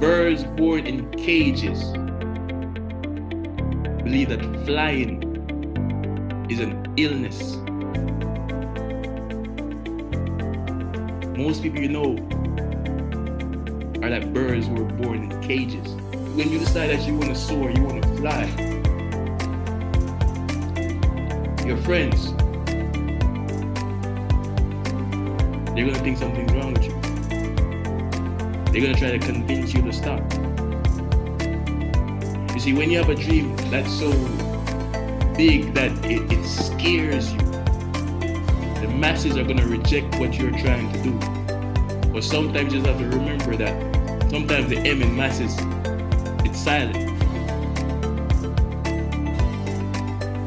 Birds born in cages believe that flying is an illness. Most people you know are like birds who were born in cages. When you decide that you want to soar, you want to fly, your friends, they're going to think something's wrong with you. They're going to try to convince you to stop. You see, when you have a dream that's so big that it scares you, the masses are going to reject what you're trying to do. But sometimes you just have to remember that sometimes the M in masses, it's silent.